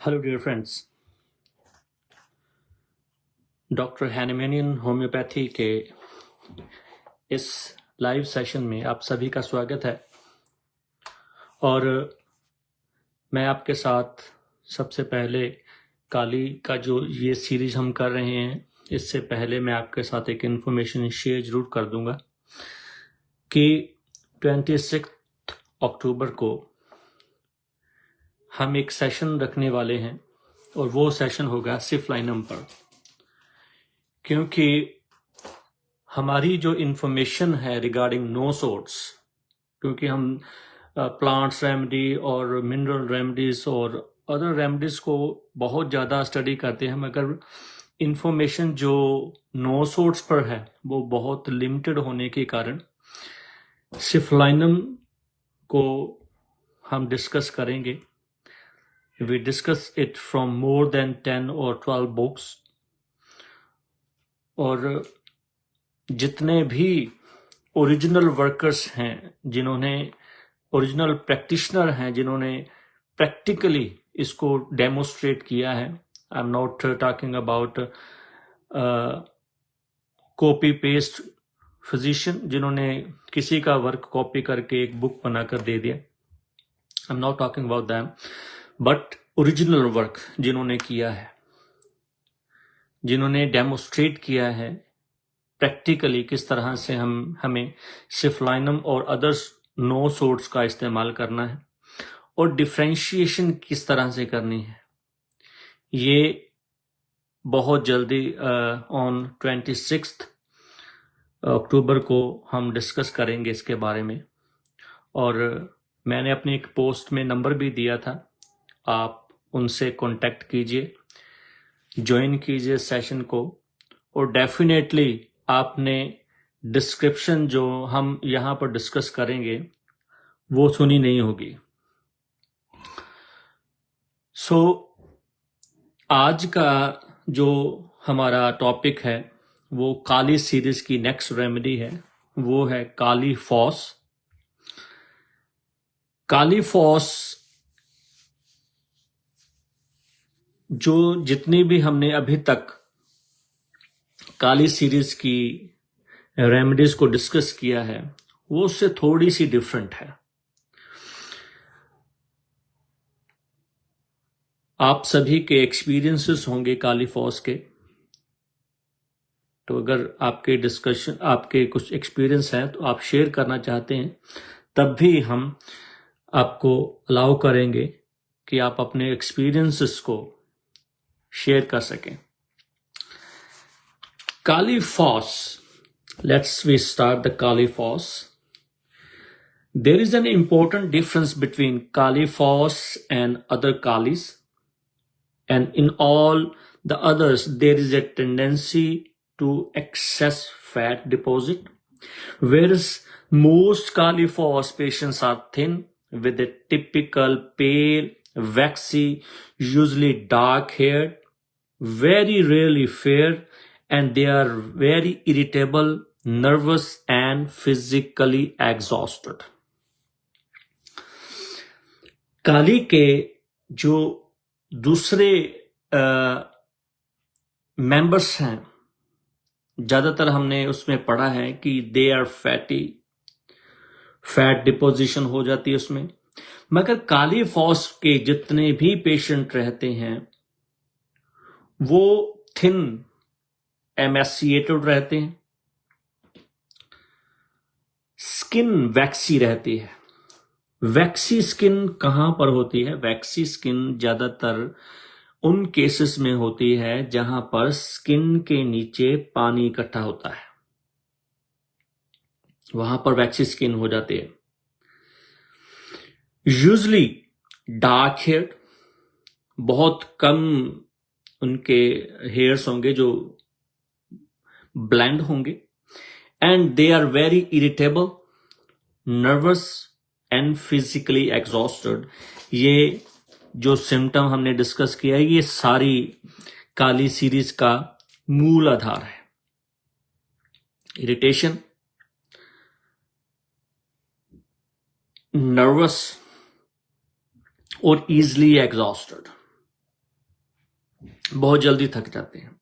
Hello dear friends. Doctor Hahnemannian homeopathy के इस live session में आप सभी का स्वागत है। और मैं आपके साथ सबसे पहले काली का जो ये सीरीज हम कर रहे हैं, इससे पहले मैं आपके साथ एक इन्फॉर्मेशन शेयर जरूर कर दूंगा कि 26 अक्टूबर को हम एक सेशन रखने वाले हैं और वो सेशन होगा सिफलाइनम पर, क्योंकि हमारी जो इन्फॉर्मेशन है रिगार्डिंग नो सोर्स, क्योंकि हम प्लांट्स रेमेडी और मिनरल रेमेडीज और अदर रेमेडीज को बहुत ज़्यादा स्टडी करते हैं, मगर इन्फॉर्मेशन जो नो सोर्स पर है वो बहुत लिमिटेड होने के कारण सिफलाइनम को हम डिस्कस करेंगे। We discuss it from more than 10 और 12 बुक्स, और जितने भी ओरिजिनल वर्कर्स हैं, जिन्होंने ओरिजिनल प्रैक्टिशनर हैं, जिन्होंने प्रैक्टिकली इसको डेमोस्ट्रेट किया है, I am not talking about copy paste physician जिन्होंने किसी का वर्क कॉपी करके एक बुक बनाकर दे दिया, I am not talking about them, but original work जिन्होंने किया है, जिन्होंने डेमोस्ट्रेट किया है प्रैक्टिकली किस तरह से हमें सिफलाइनम और अदर्स नो सोर्ट्स का इस्तेमाल करना है और डिफ्रेंशिएशन किस तरह से करनी है, ये बहुत जल्दी ऑन 26 अक्टूबर को हम डिस्कस करेंगे इसके बारे में। और मैंने अपनी एक पोस्ट में नंबर भी दिया था, आप उनसे कांटेक्ट कीजिए, ज्वाइन कीजिए सेशन को, और डेफिनेटली आपने डिस्क्रिप्शन जो हम यहाँ पर डिस्कस करेंगे वो सुनी नहीं होगी। सो आज का जो हमारा टॉपिक है वो काली सीरीज की नेक्स्ट रेमेडी है, वो है काली फॉस। काली फॉस जो जितनी भी हमने अभी तक काली सीरीज की रेमेडीज को डिस्कस किया है वो उससे थोड़ी सी डिफरेंट है। आप सभी के एक्सपीरियंसेस होंगे काली फॉस के, तो अगर आपके कुछ एक्सपीरियंस हैं तो आप शेयर करना चाहते हैं, तब भी हम आपको अलाउ करेंगे कि आप अपने एक्सपीरियंसेस को शेयर कर सकें। Kali phos, let's we start the kali phos. There is an important difference between Kali Foss and other Kalis, and in all the others there is a tendency to excess fat deposit, whereas most Kali Foss patients are thin with a typical pale, waxy, usually dark haired, very rarely fair, and they are very irritable, nervous, and physically exhausted. काली के जो दूसरे members हैं, ज्यादातर हमने उसमें पढ़ा है कि they are fatty, fat deposition हो जाती है उसमें, मगर काली फॉस के जितने भी पेशेंट रहते हैं वो थिन, एमेसिएटेड रहते हैं, स्किन वैक्सी रहती है। वैक्सी स्किन कहां पर होती है? वैक्सी स्किन ज्यादातर उन केसेस में होती है जहां पर स्किन के नीचे पानी इकट्ठा होता है, वहां पर वैक्सी स्किन हो जाती है। यूजली डार्क हेयर, बहुत कम उनके हेयर्स होंगे जो ब्लैंड होंगे, and they are very irritable, nervous and physically exhausted. ये जो सिम्टम हमने डिस्कस किया है ये सारी काली सीरीज का मूल आधार है। इरिटेशन, नर्वस और इजली एग्जॉस्टेड। बहुत जल्दी थक जाते हैं.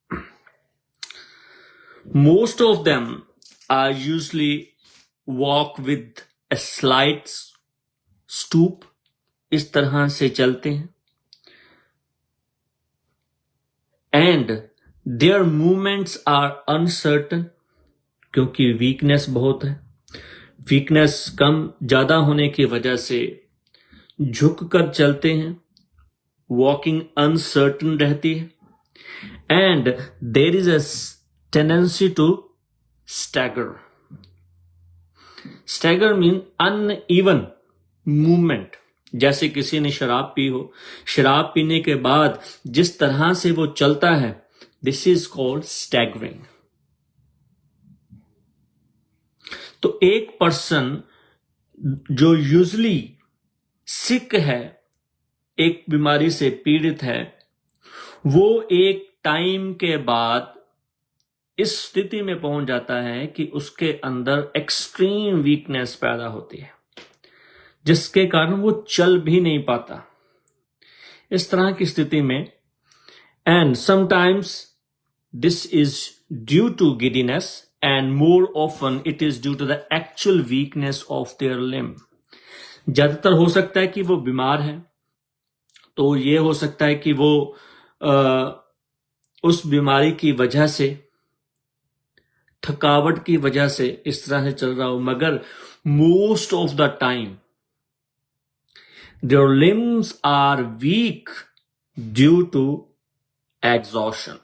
Most of them are usually walk with a slight stoop. इस तरह से चलते हैं. And their movements are uncertain, क्योंकि वीकनेस बहुत है. वीकनेस कम ज्यादा होने की वजह से झुककर चलते हैं. वॉकिंग अनसर्टन रहती है. And there is a tendency to stagger. Stagger mean uneven movement. जैसे किसी ने शराब पी हो, शराब पीने के बाद जिस तरह से वो चलता है, दिस इज कॉल्ड स्टैगरिंग. तो एक पर्सन जो यूजली सिक है, एक बीमारी से पीड़ित है, वो एक टाइम के बाद इस स्थिति में पहुंच जाता है कि उसके अंदर एक्सट्रीम वीकनेस पैदा होती है, जिसके कारण वो चल भी नहीं पाता. इस तरह की स्थिति में, and sometimes this is due to giddiness and more often it is due to the actual weakness of their limb. ज्यादातर हो सकता है कि वो बीमार है, तो ये हो सकता है कि वो उस बीमारी की वजह से, थकावट की वजह से इस तरह से चल रहा हो, मगर most of the time their limbs are weak due to exhaustion.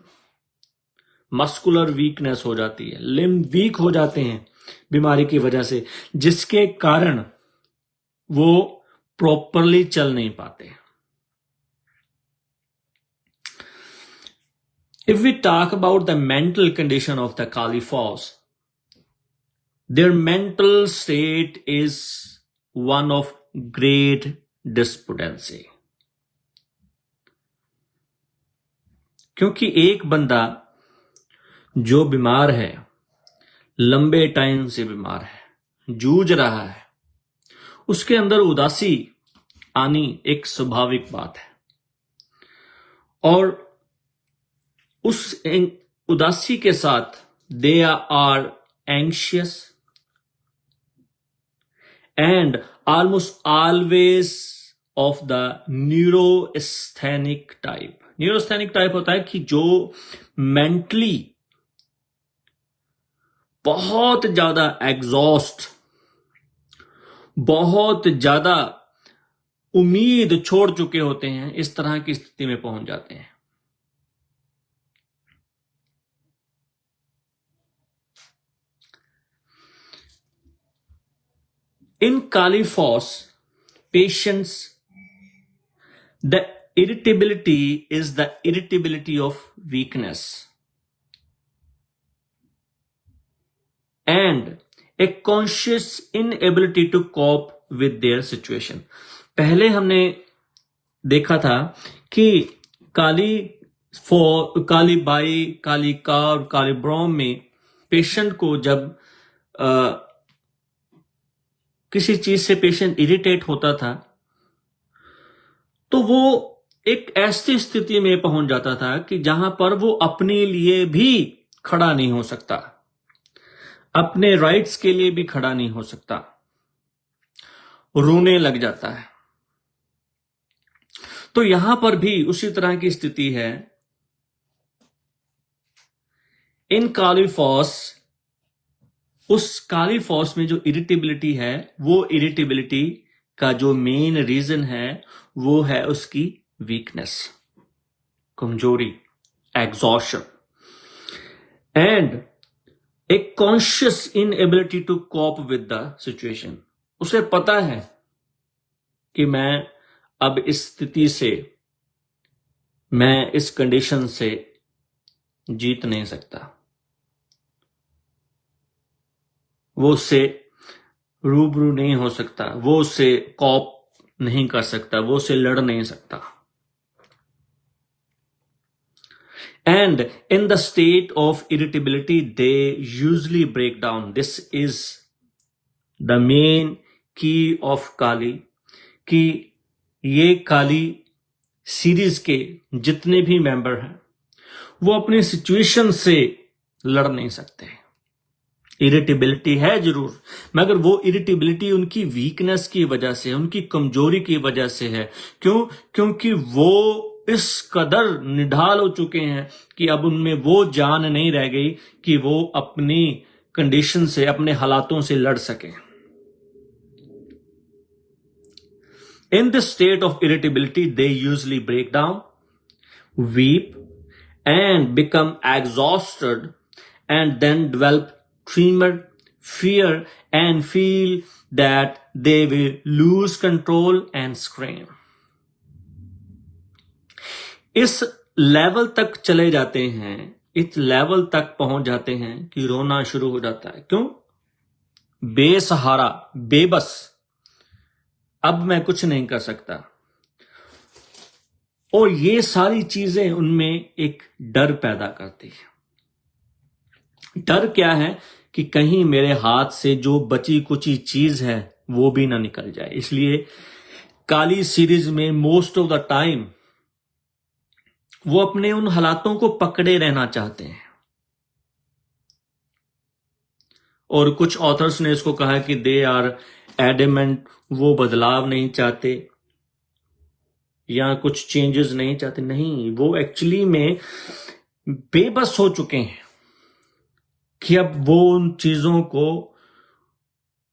Muscular weakness हो जाती है, लिम्ब वीक हो जाते हैं बीमारी की वजह से, जिसके कारण वो प्रॉपरली चल नहीं पाते. If we talk about the mental condition of the Kali Force, their mental state is one of great despondency. क्योंकि एक बंदा जो बीमार है, लंबे टाइम से बीमार है, जूझ रहा है, उसके अंदर उदासी आनी एक स्वाभाविक बात है. और उस उदासी के साथ they are anxious and almost always of the neurasthenic type. Neurasthenic type होता है कि जो मेंटली बहुत ज्यादा एग्जॉस्ट, बहुत ज्यादा उम्मीद छोड़ चुके होते हैं, इस तरह की स्थिति में पहुंच जाते हैं. In Kali Force, patients, the irritability is the irritability of weakness and a conscious inability to cope with their situation. पहले हमने देखा था कि काली बाई, काली का और काली ब्रह्म में पेशेंट को जब किसी चीज से पेशेंट इरिटेट होता था, तो वो एक ऐसी स्थिति में पहुंच जाता था कि जहां पर वो अपने लिए भी खड़ा नहीं हो सकता, अपने राइट्स के लिए भी खड़ा नहीं हो सकता, रोने लग जाता है. तो यहां पर भी उसी तरह की स्थिति है. इन काली फॉस, उस काली फॉस में जो इरिटेबिलिटी है, वो इरिटेबिलिटी का जो मेन रीजन है वो है उसकी वीकनेस, कमजोरी, exhaustion and a conscious inability to cope with the situation. उसे पता है कि मैं अब इस स्थिति से, मैं इस कंडीशन से जीत नहीं सकता, वो उससे रूबरू नहीं हो सकता, वो उससे कॉप नहीं कर सकता, वो उससे लड़ नहीं सकता. And in the state of irritability, they usually break down. This is the main key of Kali, कि ये काली सीरीज के जितने भी मेंबर हैं, वो अपनी सिचुएशन से लड़ नहीं सकते। इरिटेबिलिटी है जरूर, मगर वो इरिटेबिलिटी उनकी वीकनेस की वजह से, उनकी कमजोरी की वजह से है। क्यों? क्योंकि वो इस कदर निढाल हो चुके हैं कि अब उनमें वो जान नहीं रह गई कि वो अपनी कंडीशन से, अपने हालातों से लड़ सकें। In this state of irritability, they usually break down, weep, and become exhausted, and then develop tremor, fear, and feel that they will lose control and scream. इस लेवल तक चले जाते हैं, इस लेवल तक पहुंच जाते हैं कि रोना शुरू हो जाता है। क्यों? बेसहारा, बेबस, अब मैं कुछ नहीं कर सकता। और ये सारी चीजें उनमें एक डर पैदा करती है। डर क्या है? कि कहीं मेरे हाथ से जो बची कुची चीज है वो भी ना निकल जाए। इसलिए काली सीरीज में मोस्ट ऑफ द टाइम वो अपने उन हालातों को पकड़े रहना चाहते हैं। और कुछ ऑथर्स ने इसको कहा कि दे आर एडमेंट, वो बदलाव नहीं चाहते या कुछ चेंजेस नहीं चाहते। नहीं, वो एक्चुअली में बेबस हो चुके हैं कि अब वो उन चीजों को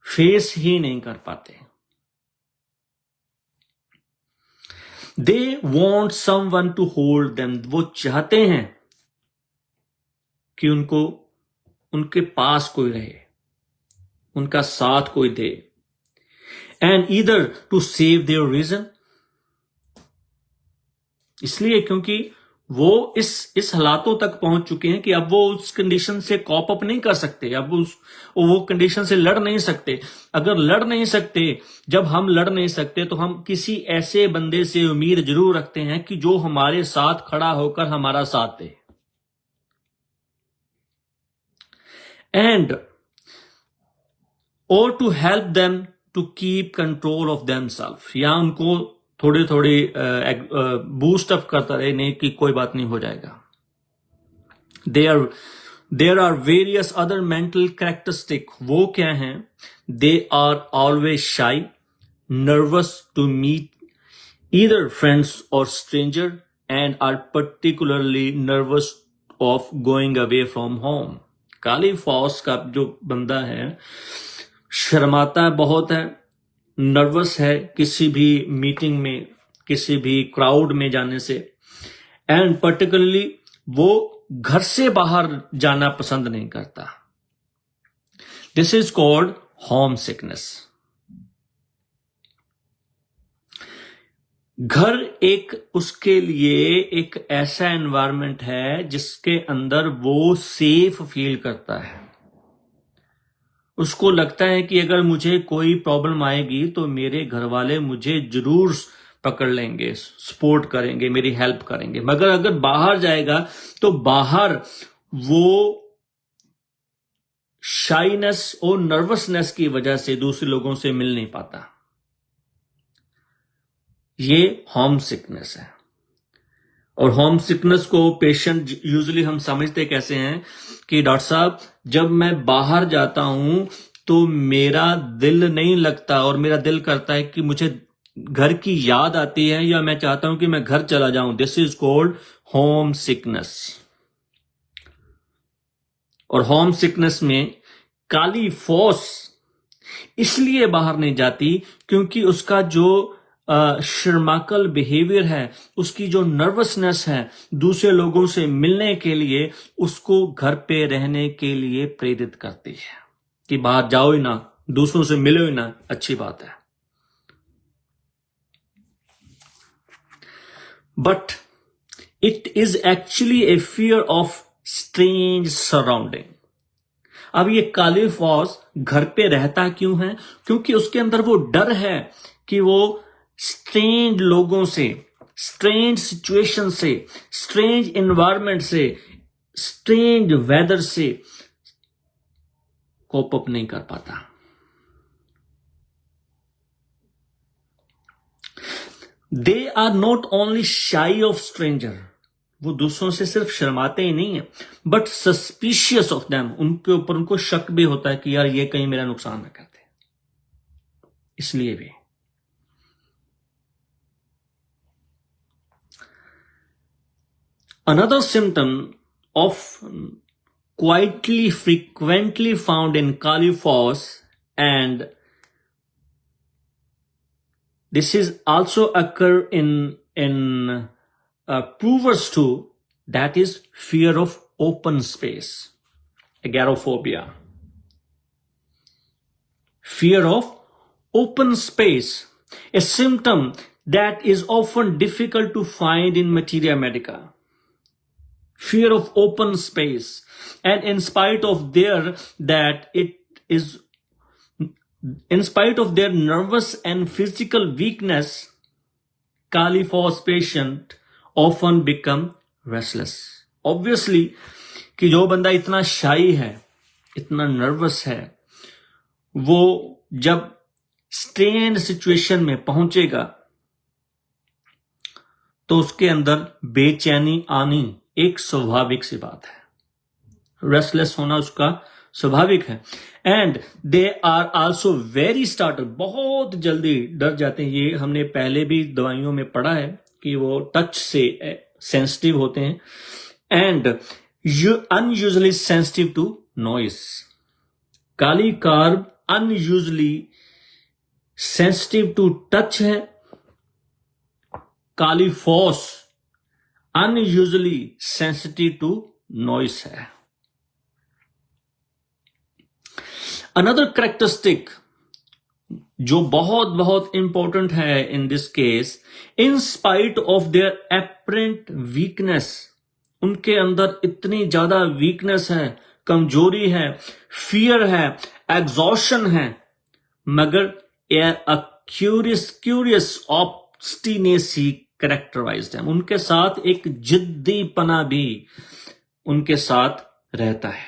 फेस ही नहीं कर पाते। They want someone to hold them, वो चाहते हैं कि उनको, उनके पास कोई रहे, उनका साथ कोई दे। And either to save their reason, इसलिए क्योंकि वो इस हालातों तक पहुंच चुके हैं कि अब वो उस कंडीशन से कॉप अप नहीं कर सकते, अब वो कंडीशन से लड़ नहीं सकते। अगर लड़ नहीं सकते, जब हम लड़ नहीं सकते तो हम किसी ऐसे बंदे से उम्मीद जरूर रखते हैं कि जो हमारे साथ खड़ा होकर हमारा साथ दे। एंड और to help them to keep control of themselves, या उनको थोड़ी थोड़ी बूस्ट अप करता रहे, नहीं कि कोई बात नहीं हो जाएगा। There are various other mental characteristic, वो क्या हैं? They are always shy, nervous to meet either friends और stranger, and are particularly nervous of going away from home. Kali phos का जो बंदा है, शर्माता बहुत है, नर्वस है किसी भी मीटिंग में, किसी भी क्राउड में जाने से, एंड पर्टिकुलरली वो घर से बाहर जाना पसंद नहीं करता। This is called home sickness. घर एक उसके लिए एक ऐसा एनवायरनमेंट है जिसके अंदर वो सेफ फील करता है। उसको लगता है कि अगर मुझे कोई प्रॉब्लम आएगी तो मेरे घर वाले मुझे जरूर पकड़ लेंगे, सपोर्ट करेंगे, मेरी हेल्प करेंगे। मगर अगर बाहर जाएगा तो बाहर वो शाइनेस और नर्वसनेस की वजह से दूसरे लोगों से मिल नहीं पाता। ये होम सिकनेस है। और होम सिकनेस को पेशेंट यूजुअली हम समझते कैसे हैं कि डॉक्टर साहब, जब मैं बाहर जाता हूं तो मेरा दिल नहीं लगता और मेरा दिल करता है कि मुझे घर की याद आती है, या मैं चाहता हूं कि मैं घर चला जाऊं। This is called home sickness. और होम सिकनेस में काली फॉस इसलिए बाहर नहीं जाती क्योंकि उसका जो शर्माकल बिहेवियर है, उसकी जो नर्वसनेस है दूसरे लोगों से मिलने के लिए, उसको घर पे रहने के लिए प्रेरित करती है कि बाहर जाओ ही ना, दूसरों से मिलो ही ना, अच्छी बात है। But it is actually A fear of strange surrounding. अब ये काली फॉस घर पे रहता क्यों है? क्योंकि उसके अंदर वो डर है कि वो स्ट्रेंज लोगों से, स्ट्रेंज सिचुएशन से, स्ट्रेंज एनवायरनमेंट से, स्ट्रेंज वेदर से कोप अप नहीं कर पाता। They are not only shy of stranger, वो दूसरों से सिर्फ शर्माते ही नहीं है, बट सस्पिशियस ऑफ देम, उनके ऊपर उनको शक भी होता है कि यार ये कहीं मेरा नुकसान ना करते, इसलिए भी। Another symptom of quietly frequently found in Kali Force, and this is also occur in provers too, that is fear of open space, agoraphobia. Fear of open space, a symptom that is often difficult to find in materia medica. Fear of open space, and in spite of their nervous and physical weakness, Kali Force patient often become restless. Obviously कि जो बंदा इतना शाई है, इतना nervous है, वो जब स्ट्रेन सिचुएशन में पहुंचेगा तो उसके अंदर बेचैनी आनी एक स्वाभाविक सी बात है। रेस्टलेस होना उसका स्वाभाविक है। And they are also very starter, बहुत जल्दी डर जाते हैं। ये हमने पहले भी दवाइयों में पढ़ा है कि वो टच से सेंसिटिव होते हैं। And unusually sensitive to noise. Kali carb unusually sensitive to touch है। Kali phos unusually sensitive to noise है। अनदर कैरेक्टरिस्टिक जो बहुत बहुत इंपॉर्टेंट है in this case, in spite of their apparent weakness, उनके अंदर इतनी ज्यादा वीकनेस है, कमजोरी है, फियर है, एग्जॉशन है, मगर क्यूरियस ऑब्स्टिनेसी कैरेक्टराइज्ड है। उनके साथ एक जिद्दीपना भी उनके साथ रहता है।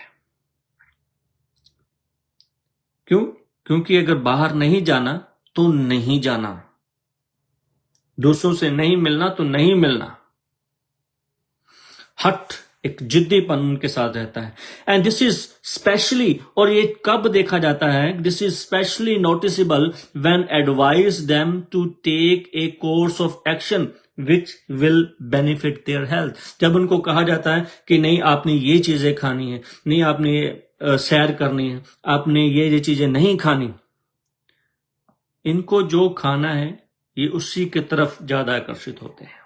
क्यों? क्योंकि अगर बाहर नहीं जाना तो नहीं जाना, दूसरों से नहीं मिलना तो नहीं मिलना। हट, एक जिद्दीपन उनके साथ रहता है। एंड दिस इज स्पेशली, और ये कब देखा जाता है, this is specially noticeable when advise them to take a course of action which will benefit their health. जब उनको कहा जाता है कि नहीं आपने ये चीजें खानी है, नहीं आपने ये सैर करनी है, आपने ये चीजें नहीं खानी, इनको जो खाना है ये उसी की तरफ ज्यादा आकर्षित होते हैं।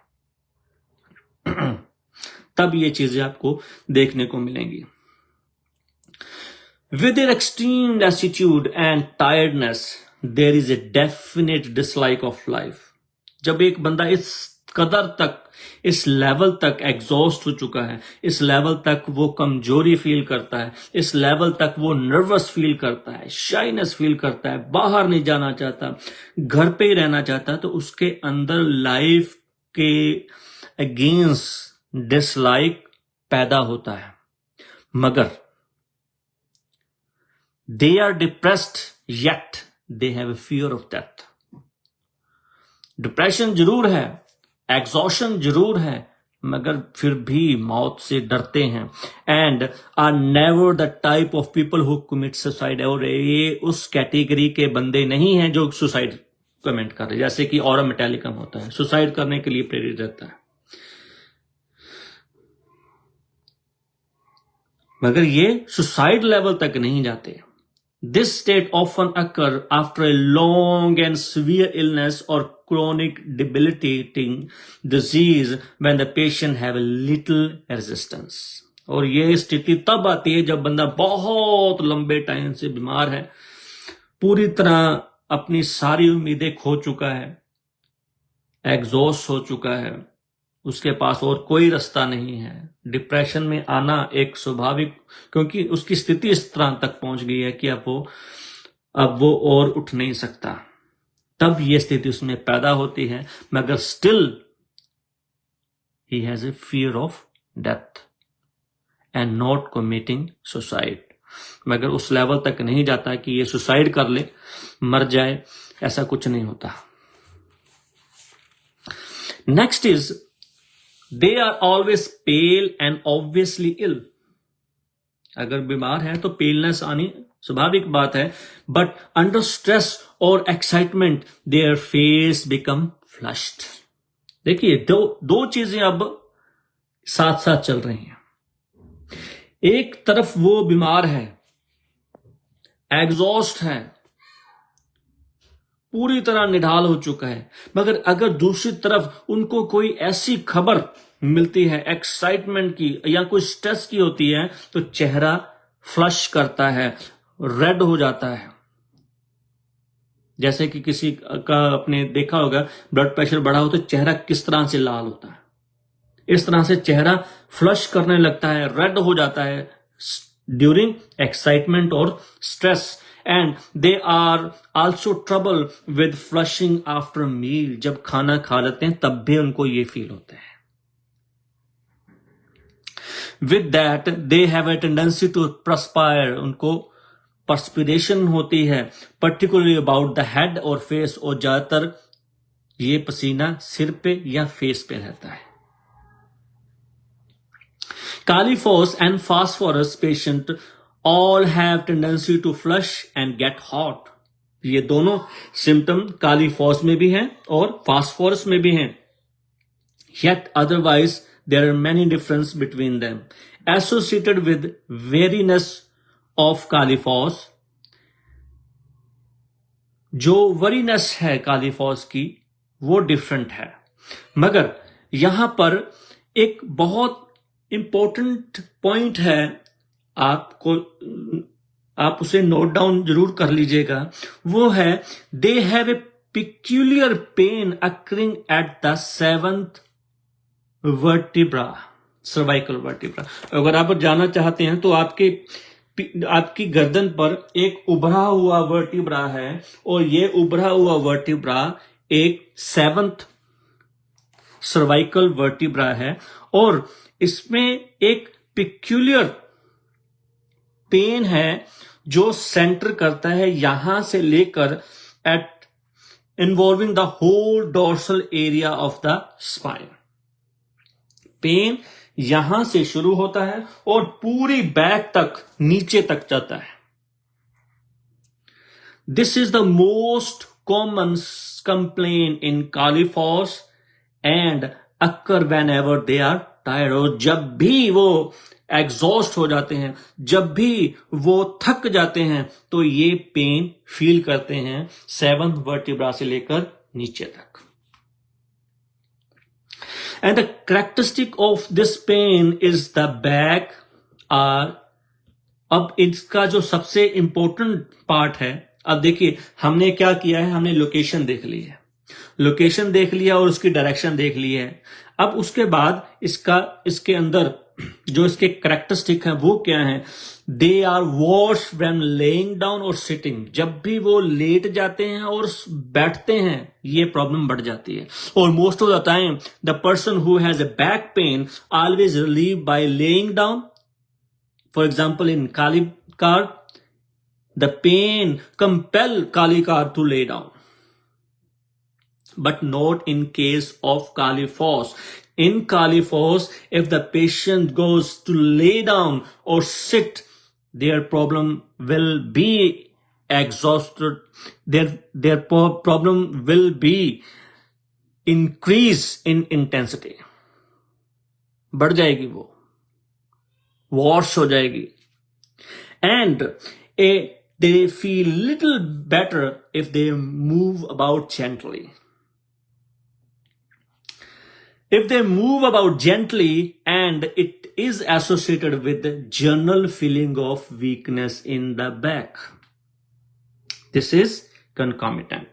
तब ये चीजें आपको देखने को मिलेंगी। With their extreme lassitude and tiredness there is a definite dislike of life. जब एक बंदा इस कदर तक, इस लेवल तक एग्जॉस्ट हो चुका है, इस लेवल तक वो कमजोरी फील करता है, इस लेवल तक वो नर्वस फील करता है, शाइनेस फील करता है, बाहर नहीं जाना चाहता, घर पे ही रहना चाहता है, तो उसके अंदर लाइफ के अगेंस्ट डिसलाइक पैदा होता है। मगर they are depressed yet they have a fear of death. Depression जरूर है, एग्जॉशन जरूर है, मगर फिर भी मौत से डरते हैं। And are never the type of people who commit suicide. और ये उस कैटेगरी के बंदे नहीं हैं जो सुसाइड कमेंट कर रहे, जैसे कि ऑरा मेटालिकम होता है, सुसाइड करने के लिए प्रेरित रहता है, मगर ये सुसाइड लेवल तक नहीं जाते। This state often occur after a long and severe illness or chronic debilitating disease when the patient have a little resistance. और ये स्थिति तब आती है जब बंदा बहुत लंबे टाइम से बीमार है, पूरी तरह अपनी सारी उम्मीदें खो चुका है, एग्जॉस्ट हो चुका है, उसके पास और कोई रास्ता नहीं है। डिप्रेशन में आना एक स्वाभाविक, क्योंकि उसकी स्थिति इस तरह तक पहुंच गई है कि अब वो और उठ नहीं सकता, तब ये स्थिति उसमें पैदा होती है। मगर still he has a fear of death and not committing suicide. मगर उस लेवल तक नहीं जाता कि ये सुसाइड कर ले, मर जाए, ऐसा कुछ नहीं होता। Next is they are always pale and obviously ill. अगर बीमार है तो पेलनेस आनी स्वाभाविक बात है, बट अंडर स्ट्रेस और excitement their face become flushed. देखिए दो चीजें अब साथ साथ चल रही हैं। एक तरफ वो बीमार है, एग्जॉस्ट है, पूरी तरह निढाल हो चुका है, मगर अगर दूसरी तरफ उनको कोई ऐसी खबर मिलती है एक्साइटमेंट की या कोई स्ट्रेस की होती है, तो चेहरा फ्लश करता है, रेड हो जाता है। जैसे कि किसी का आपने देखा होगा ब्लड प्रेशर बढ़ा हो तो चेहरा किस तरह से लाल होता है, इस तरह से चेहरा फ्लश करने लगता है, रेड हो जाता है ड्यूरिंग एक्साइटमेंट और stress. And they are also trouble with flushing after meal. जब खाना खा लेते हैं तब भी उनको ये फील होता है। With that they have a tendency to perspire. उनको परस्पिरेशन होती है, पर्टिकुलरली अबाउट द हेड और फेस, और ज्यादातर ये पसीना सिर पे या फेस पे रहता है। Caliphaus and phosphorus patient all have tendency to flush and get hot. ये दोनों सिम्टम कालीफॉस में भी हैं और फास्फोरस में भी हैं। Yet otherwise there are many difference between them. Associated with weariness of Caliphaus, जो वरीनेस है कालीफॉस की वो डिफरेंट है, मगर यहां पर एक बहुत इंपॉर्टेंट पॉइंट है, आप उसे नोट डाउन जरूर कर लीजिएगा। वो है they have a peculiar pain occurring at the 7th vertebra, cervical vertebra. अगर आप जानना चाहते हैं तो आपकी गर्दन पर एक उभरा हुआ वर्टिब्रा है, और ये उभरा हुआ वर्टिब्रा एक 7th सर्वाइकल वर्टिब्रा है, और इसमें एक पिक्यूलियर पेन है जो सेंटर करता है यहां से लेकर at involving the whole dorsal area of the spine. Pain यहां से शुरू होता है और पूरी बैक तक नीचे तक जाता है। This is the most common complain in kali phos and occur whenever they are tired. और जब भी वो एग्जॉस्ट हो जाते हैं, जब भी वो थक जाते हैं, तो ये पेन फील करते हैं 7th वर्टिब्रा से लेकर नीचे तक। And the characteristic of this pain is the back are. अब इसका जो सबसे इंपॉर्टेंट पार्ट है, अब देखिए हमने क्या किया है, हमने लोकेशन देख ली है, लोकेशन देख लिया और उसकी डायरेक्शन देख ली है। अब उसके बाद इसके अंदर जो इसके कैरेक्टरिस्टिक है वो क्या है, they are worse when lying down और सिटिंग। जब भी वो लेट जाते हैं और बैठते हैं ये प्रॉब्लम बढ़ जाती है। और most of the time the person who has a back pain always relieve by laying down. For example in kali carb the pain compel kali carb to lay down, but not in case of Caliphaus. In Caliphaus, if the patient goes to lay down or sit, their problem will be exhausted. Their problem will be increase in intensity. बढ़ जाएगी वो, worse हो जाएगी. And they feel little better if they move about gently. If they move about gently, and it is associated with the general feeling of weakness in the back. This is concomitant.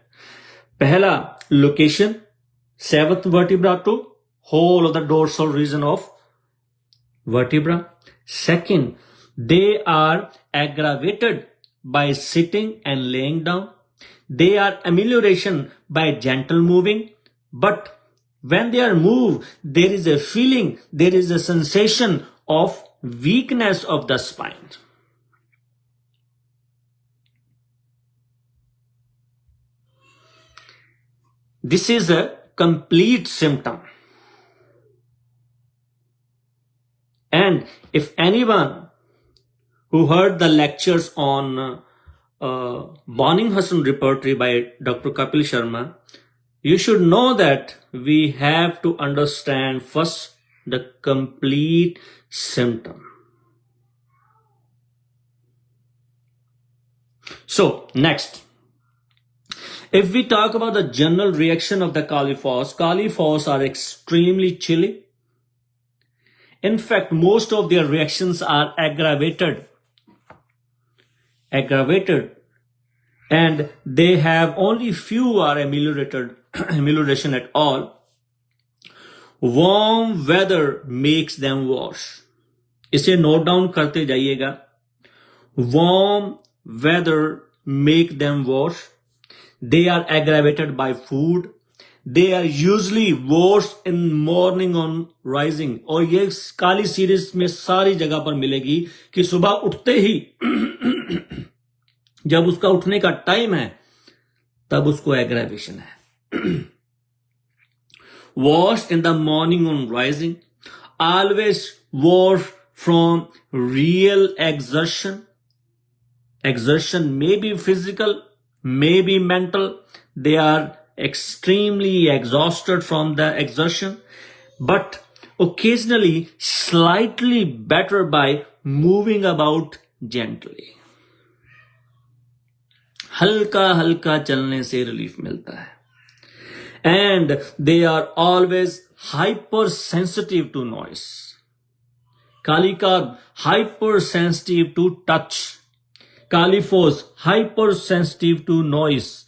पहला location 7th vertebra to whole of the dorsal region of vertebra. Second, they are aggravated by sitting and laying down. They are amelioration by gentle moving, but when they are moved, there is a feeling, there is a sensation of weakness of the spine. This is a complete symptom. And if anyone who heard the lectures on Morning Hustle Repertory by Dr. Kapil Sharma, you should know that we have to understand first the complete symptom. So, next, if we talk about the general reaction of the cauliflowers are extremely chilly. In fact, most of their reactions are aggravated, and they have only few are amelioration at all. Warm weather makes them worse. इसे note down करते जाइएगा. Warm weather make them worse. They are aggravated by food. They are usually worse in morning on rising. और ये काली series में सारी जगह पर मिलेगी कि सुबह उठते ही जब उसका उठने का टाइम है तब उसको एग्रेवेशन है. Worse in the morning on rising. Always worse from real exertion. Exertion may be physical, may be mental. They are extremely exhausted from the exertion, but occasionally slightly better by moving about gently. हल्का हल्का चलने से relief मिलता है. And they are always hypersensitive to noise. Calicard hypersensitive to touch. Cauliflowers hypersensitive to noise.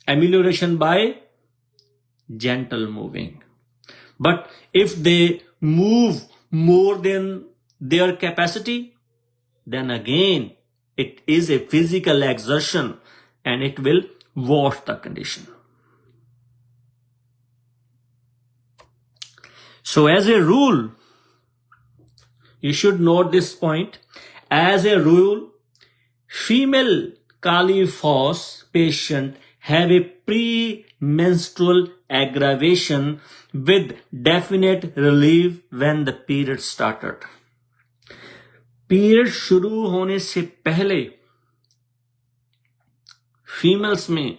Amelioration by gentle moving. But if they move more than their capacity, then again it is a physical exertion and it will worsen the condition. So as a rule, you should note this point. As a rule, female cauliflower patient have a premenstrual aggravation with definite relief when the period started. Period शुरू होने से पहले females में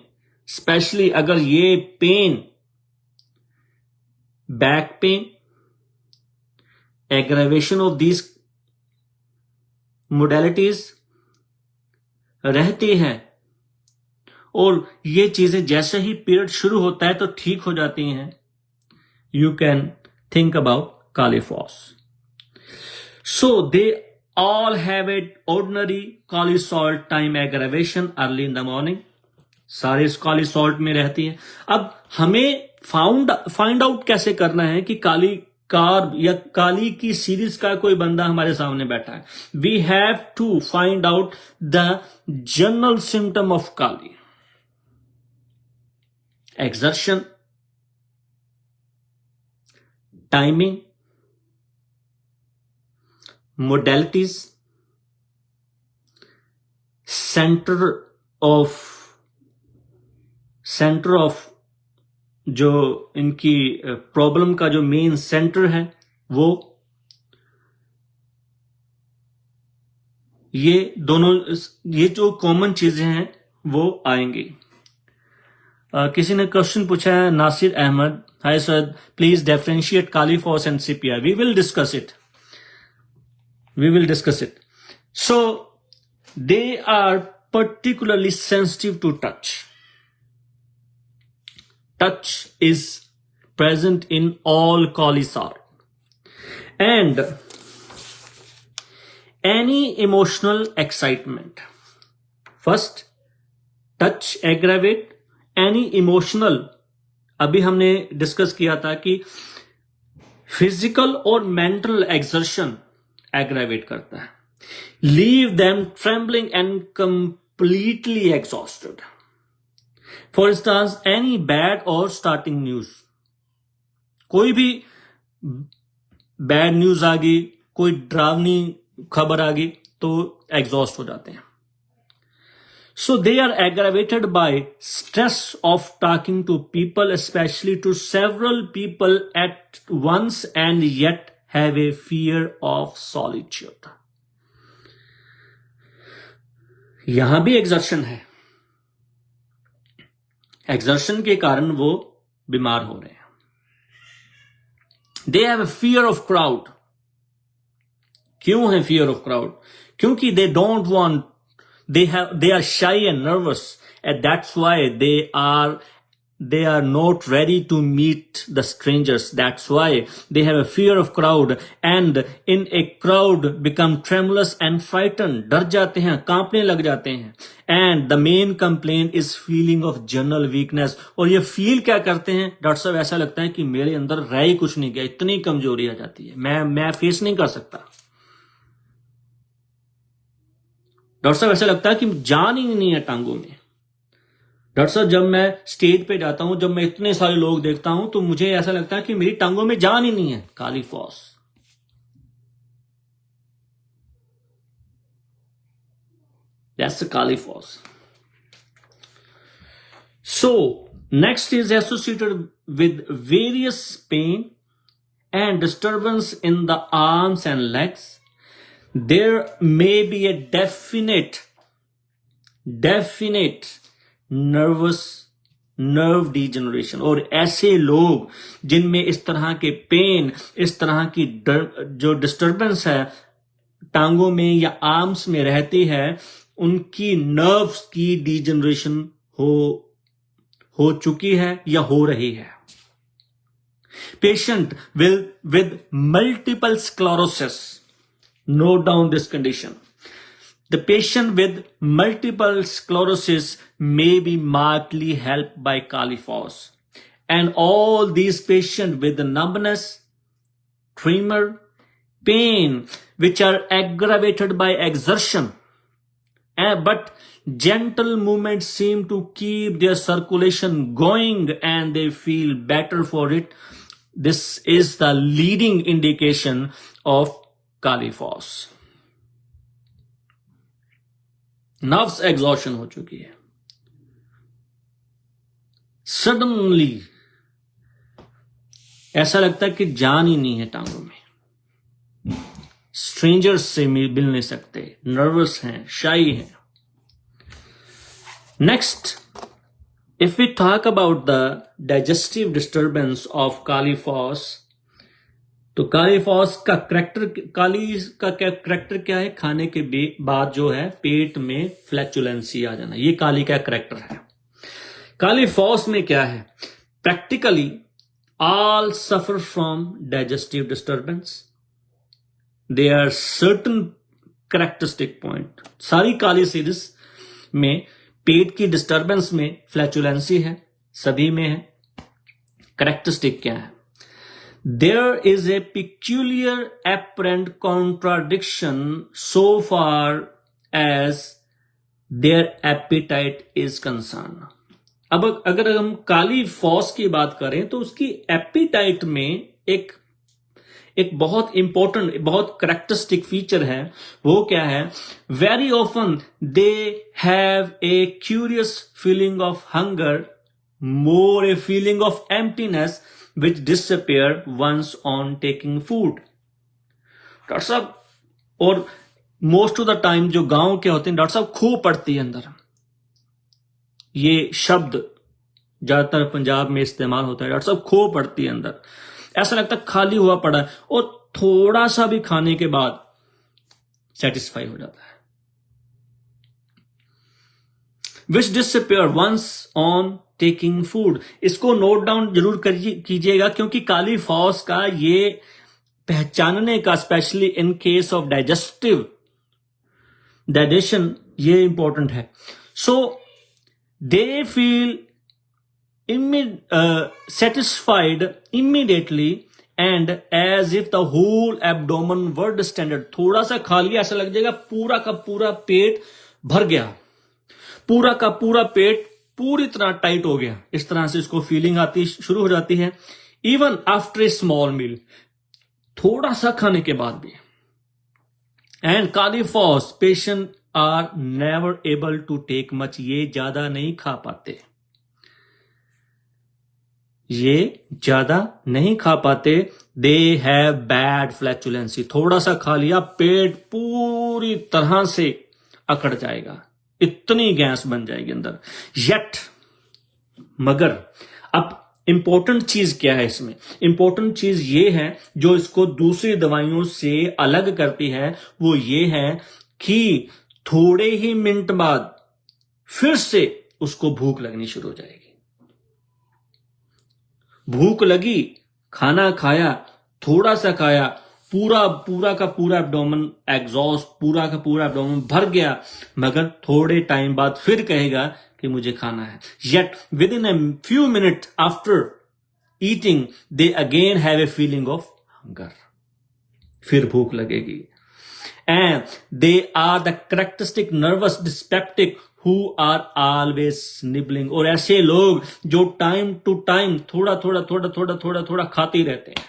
specially अगर ये pain, back pain, aggravation of these modalities रहती है और ये चीजें जैसे ही पीरियड शुरू होता है तो ठीक हो जाती हैं, you can think about cauliflowers. So they all have an ordinary cauliflower time aggravation early in the morning. सारे cauliflower में रहती है. अब हमें फाइंड आउट कैसे करना है कि काली कार्ब या काली की सीरीज का कोई बंदा हमारे सामने बैठा है. We have to find out the general symptom of kali. exertion, timing, modalities, center of जो इनकी प्रॉब्लम का जो मेन सेंटर है वो, ये दोनों, ये जो कॉमन चीजें हैं वो आएंगी. किसी ने क्वेश्चन पूछा है, Nasir Ahmad, hi sir, please differentiate cauliflowers and CPR. We will discuss it. So they are particularly sensitive to touch. Touch is present in all cauliflower. And any emotional excitement. First, touch aggravate. Any emotional, अभी हमने discuss किया था कि physical और mental exertion aggravate करता है. Leave them trembling and completely exhausted. For instance, any bad और starting news, कोई भी बैड न्यूज आ गई, कोई डरावनी खबर आ गई तो एग्जॉस्ट हो जाते हैं. So they are aggravated by stress of talking to people, especially to several people at once, and yet have a fear of solitude. यहां भी एक्सर्शन है, एक्सर्शन के कारण वो बीमार हो रहे हैं. They have a fear of crowd. क्यों है fear of crowd? क्योंकि they don't want, they are shy and nervous, and that's why they are not ready to meet the strangers. That's why they have a fear of crowd, and in a crowd become tremulous and frightened. डर जाते हैं, कांपने लग जाते हैं. And the main complaint is feeling of general weakness. और ये feel क्या करते हैं? डॉक्टर साहब ऐसा लगता है कि मेरे अंदर रह ही कुछ नहीं गया, इतनी कमजोरी आ जाती है, मैं फेस नहीं कर सकता. डॉक्टर साहब ऐसा लगता है कि जान ही नहीं है टांगों में. डॉक्टर साहब जब मैं स्टेज पे जाता हूं, जब मैं इतने सारे लोग देखता हूं, तो मुझे ऐसा लगता है कि मेरी टांगों में जान ही नहीं है. Kali FOSS. That's the Kali Foss. So, next is associated with various pain and disturbance in the arms and legs. There may be a definite nerve degeneration. और ऐसे लोग जिनमें इस तरह के पेन, इस तरह की जो डिस्टर्बेंस है टांगों में या आर्म्स में रहती है, उनकी नर्व्स की डीजनरेशन हो चुकी है या हो रही है. Patient with multiple sclerosis, note down this condition. The patient with multiple sclerosis may be markedly helped by Kali Foss. And all these patients with numbness, tremor, pain, which are aggravated by exertion, but gentle movements seem to keep their circulation going and they feel better for it. This is the leading indication of Kali Foss. Nerves exhaustion हो चुकी है. Suddenly ऐसा लगता है कि जान ही नहीं है टांगों में. स्ट्रेंजर्स से मिल नहीं सकते, नर्वस हैं, शाई हैं. Next, if we talk about the digestive disturbance of kali phos, तो काली फॉस का करेक्टर क्या है? खाने के बाद जो है पेट में फ्लैचुलेंसी आ जाना, ये काली का करेक्टर है. काली फॉस में क्या है? Practically all suffer from digestive disturbance. There are certain characteristic point. सारी काली सीरीज में पेट की डिस्टर्बेंस में फ्लैचुलेंसी है, सभी में है. करेक्टरिस्टिक क्या है? There is a peculiar apparent contradiction so far as their appetite is concerned. अब अगर हम काली फॉस की बात करें तो उसकी एपिटाइट में एक बहुत इंपॉर्टेंट, बहुत करेक्टरिस्टिक फीचर है. वो क्या है? Very often they have a curious feeling of hunger, more a feeling of emptiness which disappear once on taking food. Doctor साहब, और मोस्ट ऑफ द टाइम जो गांव के होते हैं, डॉक्टर साहब खो पड़ती है अंदर. ये शब्द ज्यादातर पंजाब में इस्तेमाल होता है. डॉक्टर साहब खो पड़ती है अंदर, ऐसा लगता है खाली हुआ पड़ा है, और थोड़ा सा भी खाने के बाद सेटिस्फाई हो जाता है. Which disappear once on taking food. इसको नोट डाउन जरूर कीजिएगा, क्योंकि काली फॉस का ये पहचानने का, specially in case of digestion, ये इंपॉर्टेंट है. So they feel satisfied immediately and as if the whole abdomen were distended. थोड़ा सा खा लिया, ऐसा लग जाएगा पूरा का पूरा पेट भर गया, पूरा का पूरा पेट पूरी तरह टाइट हो गया. इस तरह से इसको फीलिंग आती शुरू हो जाती है. Even after a small meal, थोड़ा सा खाने के बाद भी. And kali phos patient are never able to take much. ये ज्यादा नहीं खा पाते, ये ज्यादा नहीं खा पाते. दे हैव बैड फ्लैचुलेंसी, थोड़ा सा खा लिया पेट पूरी तरह से अकड़ जाएगा, इतनी गैस बन जाएगी अंदर। येट, मगर अब इंपॉर्टेंट चीज क्या है इसमें? इंपॉर्टेंट चीज ये है जो इसको दूसरी दवाइयों से अलग करती है, वो ये है कि थोड़े ही मिनट बाद फिर से उसको भूख लगनी शुरू हो जाएगी। भूख लगी, खाना खाया, थोड़ा सा खाया, पूरा का पूरा एब्डोमेन एग्जॉस्ट, पूरा का पूरा एब्डोमेन भर गया, मगर थोड़े टाइम बाद फिर कहेगा कि मुझे खाना है। Yet within a few minute after eating they again have a feeling of hunger, फिर भूख लगेगी। And they are the characteristic nervous dyspeptic who are always nibbling, और ऐसे लोग जो टाइम टू टाइम थोड़ा थोड़ा खाते रहते हैं।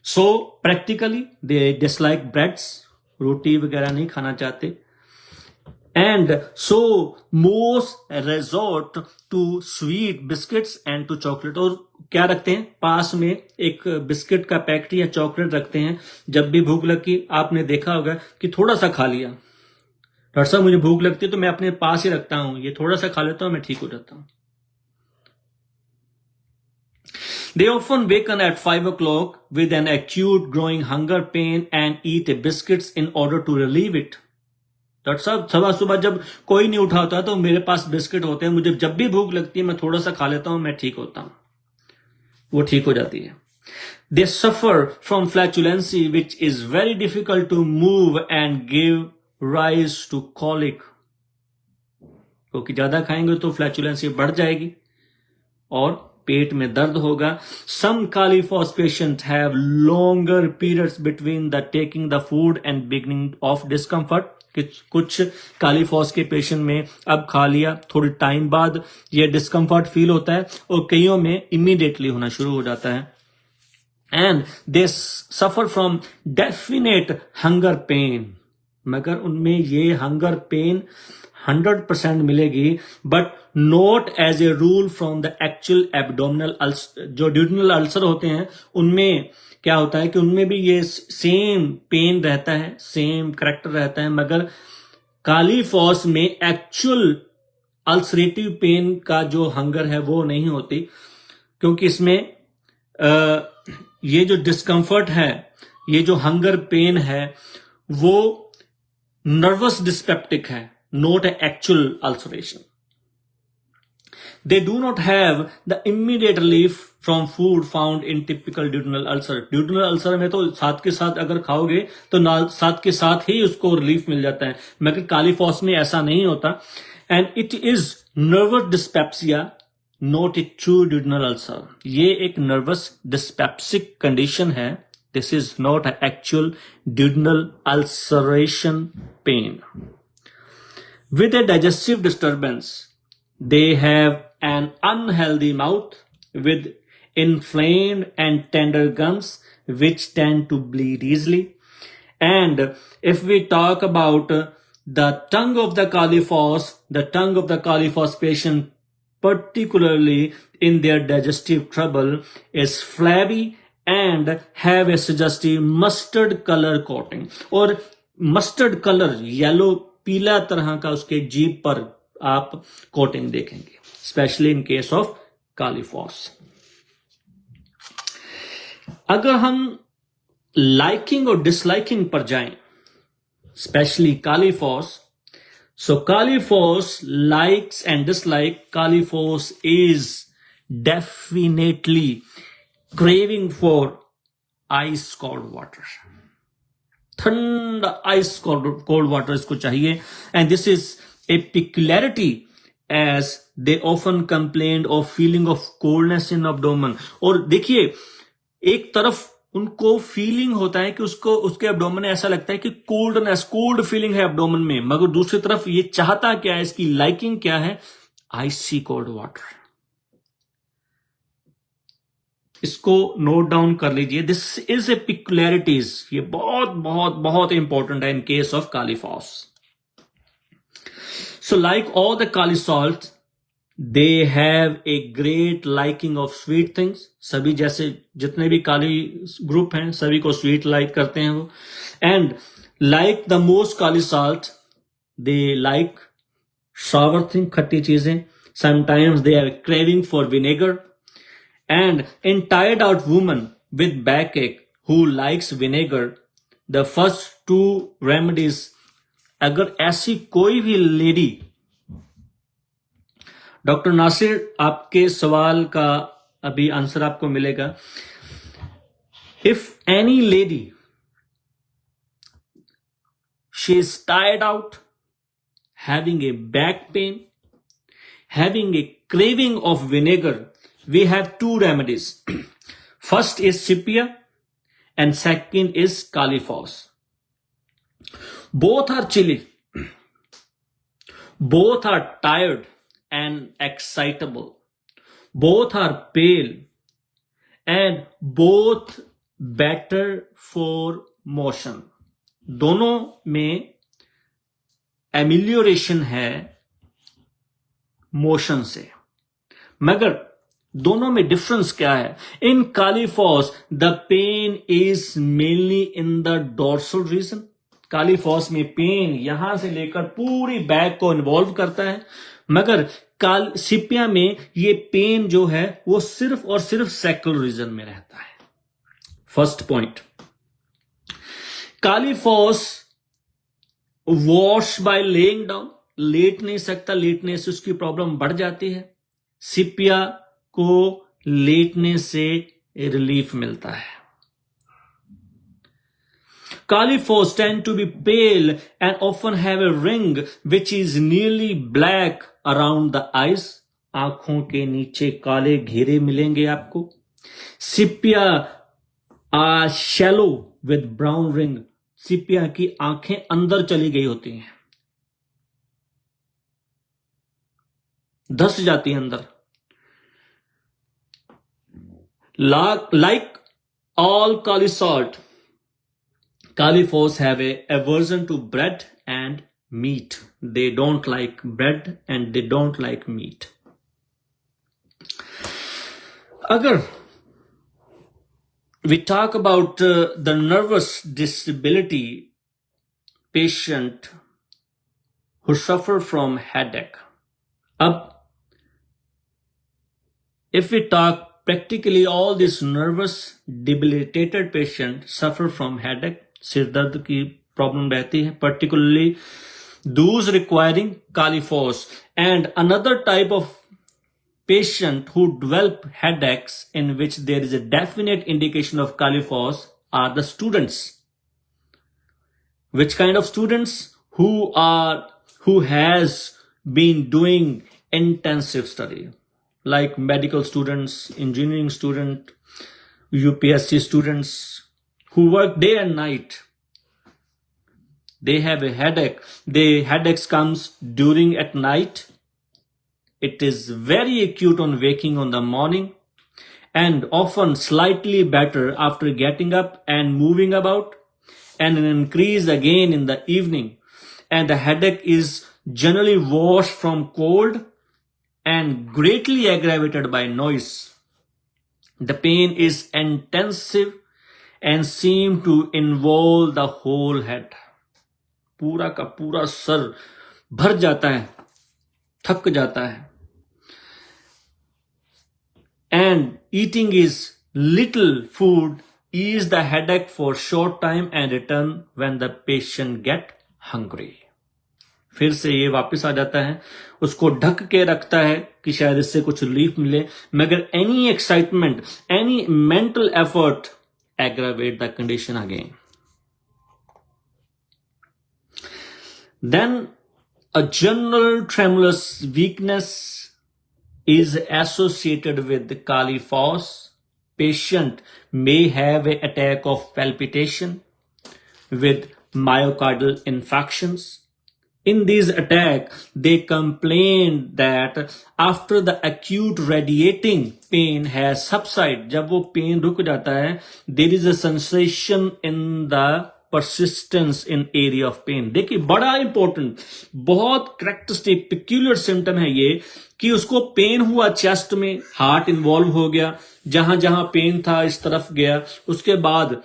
So practically they dislike breads, रोटी वगैरह नहीं खाना चाहते। And so most resort to sweet biscuits and to chocolate, और क्या रखते हैं पास में, एक बिस्किट का पैकेट या चॉकलेट रखते हैं। जब भी भूख लगी, आपने देखा होगा कि थोड़ा सा खा लिया, डॉक्टर साहब मुझे भूख लगती है तो मैं अपने पास ही रखता हूं, ये थोड़ा सा खा लेता हूं, मैं ठीक हो जाता हूं। They often waken at 5 o'clock with an acute growing hunger pain and eat biscuits in order to relieve it. Doctor साहब सुबह सुबह जब कोई नहीं उठा होता तो मेरे पास बिस्किट होते हैं, मुझे जब भी भूख लगती है मैं थोड़ा सा खा लेता हूं, मैं ठीक होता हूं, वो ठीक हो जाती है। They suffer from flatulency which is very difficult to move and give rise to colic, क्योंकि ज्यादा खाएंगे तो फ्लैचुलेंसी बढ़ जाएगी और पेट में दर्द होगा। Some Califos patients have longer periods between the taking the food and beginning of discomfort, कुछ कालीफॉस के पेशेंट में अब खा लिया थोड़ी टाइम बाद ये डिस्कम्फर्ट फील होता है, और कईयों में इमीडिएटली होना शुरू हो जाता है। And they suffer from definite hunger pain, मगर उनमें ये हंगर पेन 100% मिलेगी, but not as a rule from the actual abdominal ulcer. जो ड्यूडेनल अल्सर होते हैं उनमें क्या होता है कि उनमें भी ये सेम पेन रहता है, सेम करेक्टर रहता है, मगर कालीफॉस में एक्चुअल अल्सरेटिव पेन का जो हंगर है वो नहीं होती, क्योंकि इसमें ये जो डिस्कम्फर्ट है, ये जो हंगर पेन है वो नर्वस डिस्पेप्टिक है, not an actual ulceration. They do not have the immediate relief from food found in typical duodenal ulcer. Duodenal ulcer में तो साथ के साथ अगर खाओगे तो साथ के साथ ही उसको रिलीफ मिल जाता है, मगर कालीफॉस में ऐसा नहीं होता। And it is nervous dyspepsia, not a true duodenal ulcer. ये एक nervous dyspeptic condition है. This is not an actual duodenal ulceration pain. With a digestive disturbance, they have an unhealthy mouth with inflamed and tender gums which tend to bleed easily. And if we talk about the tongue of the Califos patient, particularly in their digestive trouble, is flabby and have a suggestive mustard color coating. और mustard color, yellow, पीला तरह का उसके जीभ पर आप coating देखेंगे, specially in case of kali phos. अगर हम लाइकिंग और डिसलाइकिंग पर जाएं, specially kali phos, so kali phos likes and dislike, kali phos is definitely craving for ice cold water, ठंडा आइस कोल्ड वाटर इसको चाहिए। And this is a peculiarity as they often complain of feeling of coldness in abdomen. और देखिए, एक तरफ उनको feeling होता है कि उसके एब्डोमेन में ऐसा लगता है कि कोल्ड फीलिंग है एब्डोमेन में, मगर दूसरी तरफ ये चाहता क्या है, इसकी लाइकिंग क्या है, आइसी कोल्ड वाटर। इसको नोट डाउन कर लीजिए, दिस इज ए पिक्युलैरिटीज, ये बहुत बहुत बहुत इंपॉर्टेंट है इन case of Kali phos. So like all the Kali salt, They have a great liking of sweet things. सभी जैसे जितने भी काली ग्रुप हैं सभी को स्वीट लाइक करते हैं वो. And like the most kali salt, they like sour thing, खट्टी चीजें. Sometimes they are craving for vinegar. And in tired out woman with backache who likes vinegar, the first two remedies, अगर ऐसी कोई भी lady, doctor Nasir आपके सवाल का अभी आंसर आपको मिलेगा. If any lady she is tired out, having a back pain, having a craving of vinegar, we have two remedies. First is Sepia and second is Califos. Both are chilly. Both are tired and excitable. Both are pale and both better for motion. दोनों में amelioration है motion से, मगर दोनों में difference क्या है? In kali phos the pain is mainly in the dorsal region. Kali phos में पेन यहां से लेकर पूरी बैक को इन्वॉल्व करता है, मगर सिपिया में ये पेन जो है वो सिर्फ और सिर्फ सैक्रल रीजन में रहता है. First point, kali phos worse by laying down, लेट नहीं सकता, लेटने से उसकी प्रॉब्लम बढ़ जाती है. सिपिया को लेटने से रिलीफ मिलता है. Califos tend to be pale and often have a ring which is nearly black around the eyes. आंखों के नीचे काले घेरे मिलेंगे आपको. सिपिया are shallow with brown ring. सिपिया की आंखें अंदर चली गई होती हैं, धस जाती हैं अंदर. Like all kali salt, Califos have a aversion to bread and meat. They don't like bread and they don't like meat. Agar we talk about the nervous disability patient who suffer from headache. If we talk practically all these nervous debilitated patients suffer from headache, सिर दर्द की problem रहती है, particularly those requiring Califos. And another type of patient who develop headaches in which there is a definite indication of Califos are the students. Which kind of students? Who has been doing intensive study, like medical students, engineering student, UPSC students, who work day and night. They have a headache. The headache comes during at night. It is very acute on waking on the morning and often slightly better after getting up and moving about, and an increase again in the evening. And the headache is generally worse from cold and greatly aggravated by noise. The pain is intensive and seem to involve the whole head. पूरा का पूरा sir भर जाता है, थक जाता है. And eating is little food ease the headache for short time and return when the patient get hungry. फिर से ये वापस आ जाता है, उसको ढक के रखता है कि शायद इससे कुछ रिलीफ मिले, मगर any excitement, any mental effort aggravate the condition again. Then a general tremulous weakness is associated with the Califos. Patient may have an attack of palpitation with myocardial infarctions. In these attacks, they complain that after the acute radiating pain has subsided, जब वो pen रुक जाता है, there is a sensation in the persistence in area of pain. देखिए बड़ा important, बहुत characteristic peculiar symptom है ये कि उसको पेन हुआ चेस्ट में, हार्ट इन्वॉल्व हो गया, जहां जहां पेन था इस तरफ गया, उसके बाद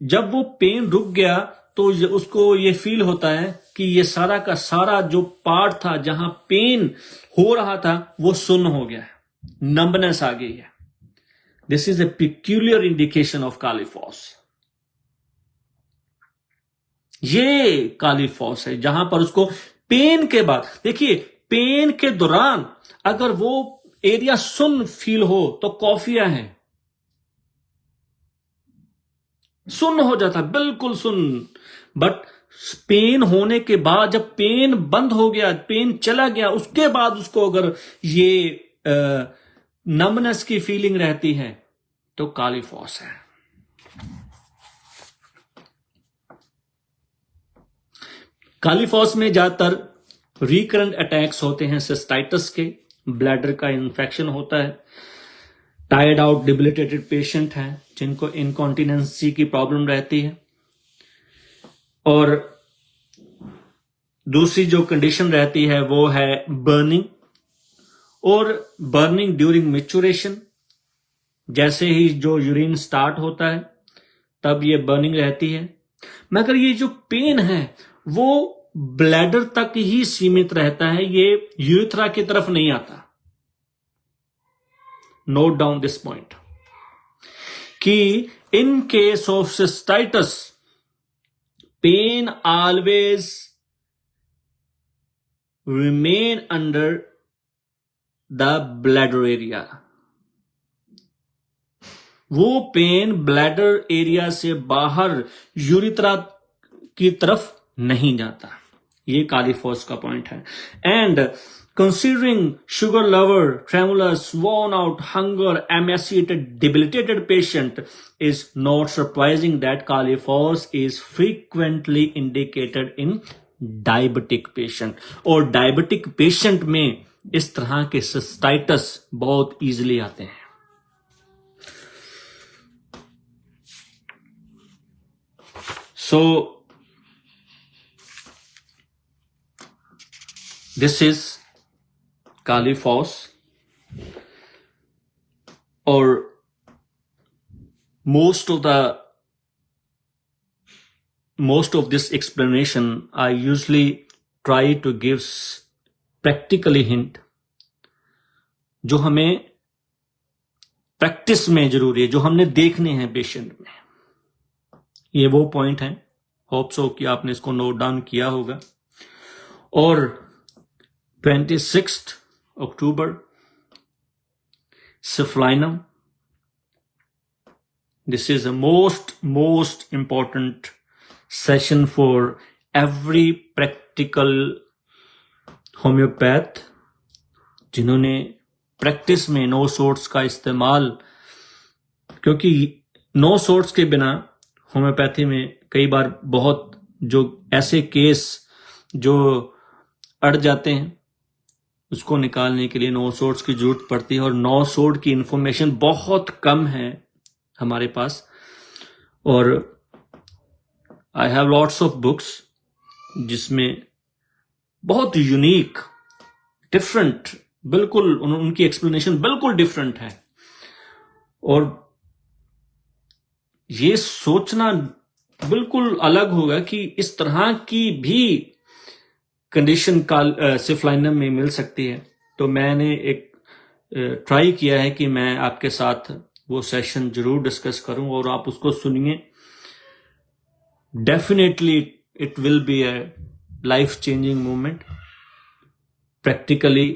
जब वो पेन रुक गया तो उसको ये फील होता है कि ये सारा का सारा जो पार्ट था जहां पेन हो रहा था वो सुन्न हो गया है, नंबनेस आ गई है. This is A peculiar indication of Kali phos. ये कालीफॉस है जहां पर उसको पेन के बाद, देखिए पेन के दौरान अगर वो एरिया सुन्न फील हो तो कॉफिया है, सुन्न हो जाता, बिल्कुल सुन्न. बट पेन होने के बाद जब पेन बंद हो गया, पेन चला गया, उसके बाद उसको अगर ये नमनेस की फीलिंग रहती है तो कालीफॉस है. कालीफॉस में ज्यादातर रिकरेंट अटैक्स होते हैं सिस्टाइटिस के, ब्लैडर का इन्फेक्शन होता है, टायर्ड आउट डिबिलिटेटेड पेशेंट हैं जिनको इनकॉन्टिनेंसी की प्रॉब्लम रहती है, और दूसरी जो कंडीशन रहती है वो है बर्निंग, और बर्निंग ड्यूरिंग मैच्योरेशन. जैसे ही जो यूरिन स्टार्ट होता है तब ये बर्निंग रहती है, मगर ये जो पेन है वो ब्लैडर तक ही सीमित रहता है, ये यूरेथ्रा की तरफ नहीं आता. नोट डाउन दिस पॉइंट कि in case of cystitis pain always remain under the bladder area. वो पेन ब्लैडर एरिया से बाहर यूरेथ्रा की तरफ नहीं जाता. ये कालीफॉस का पॉइंट है. And considering sugar lover, tremulous, worn out, hunger, emaciated, debilitated patient, is not surprising that calyphos is frequently indicated in diabetic patient. और diabetic patient में इस तरह के सिस्टाइटिस बहुत इजीली आते हैं. So this is Kali phos. और most of this explanation I usually try to give practically hint जो हमें प्रैक्टिस में जरूरी है, जो हमने देखने हैं पेशेंट में. ये वो पॉइंट है, होप सो कि आपने इसको नोट डाउन किया होगा. और 26 October, syphilinum. This is the most important session for every practical homeopath जिन्होंने प्रैक्टिस में नो सोर्ट्स का इस्तेमाल, क्योंकि नो सोर्ट्स के बिना होम्योपैथी में कई बार बहुत जो ऐसे केस जो अड़ जाते हैं उसको निकालने के लिए नो सोर्ट्स की जरूरत पड़ती है. और नो सोर्ट की इंफॉर्मेशन बहुत कम है हमारे पास. और I have lots of books जिसमें बहुत यूनिक, डिफरेंट, बिल्कुल उनकी एक्सप्लेनेशन बिल्कुल डिफरेंट है. और ये सोचना बिल्कुल अलग होगा कि इस तरह की भी कंडीशन सिफलाइनम में मिल सकती है. तो मैंने एक ट्राई किया है कि मैं आपके साथ वो सेशन जरूर डिस्कस करूं और आप उसको सुनिए. Definitely it will be A life changing movement. Practically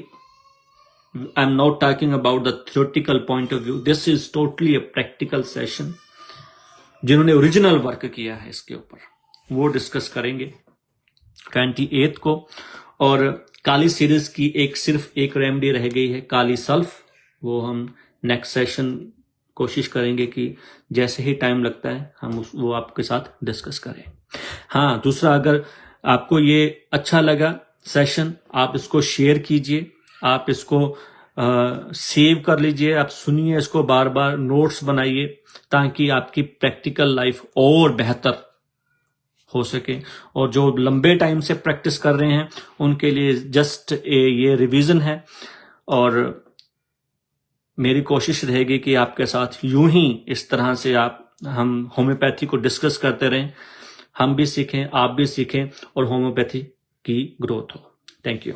I am not talking about the theoretical point of view, this is totally a practical session. जिन्होंने ओरिजिनल वर्क किया है इसके ऊपर वो डिस्कस करेंगे 28 को. और काली सीरीज की सिर्फ एक रेमेडी रह गई है, काली सल्फ. वो हम नेक्स्ट सेशन कोशिश करेंगे कि जैसे ही टाइम लगता है हम वो आपके साथ डिस्कस करें. हाँ, दूसरा, अगर आपको ये अच्छा लगा सेशन, आप इसको शेयर कीजिए, आप इसको सेव कर लीजिए, आप सुनिए इसको बार बार, नोट्स बनाइए ताकि आपकी प्रैक्टिकल लाइफ और बेहतर हो सके। और जो लंबे टाइम से प्रैक्टिस कर रहे हैं उनके लिए जस्ट ये रिवीजन है, और मेरी कोशिश रहेगी कि आपके साथ यूं ही इस तरह से हम होम्योपैथी को डिस्कस करते रहें, हम भी सीखें, आप भी सीखें और होम्योपैथी की ग्रोथ हो। Thank you.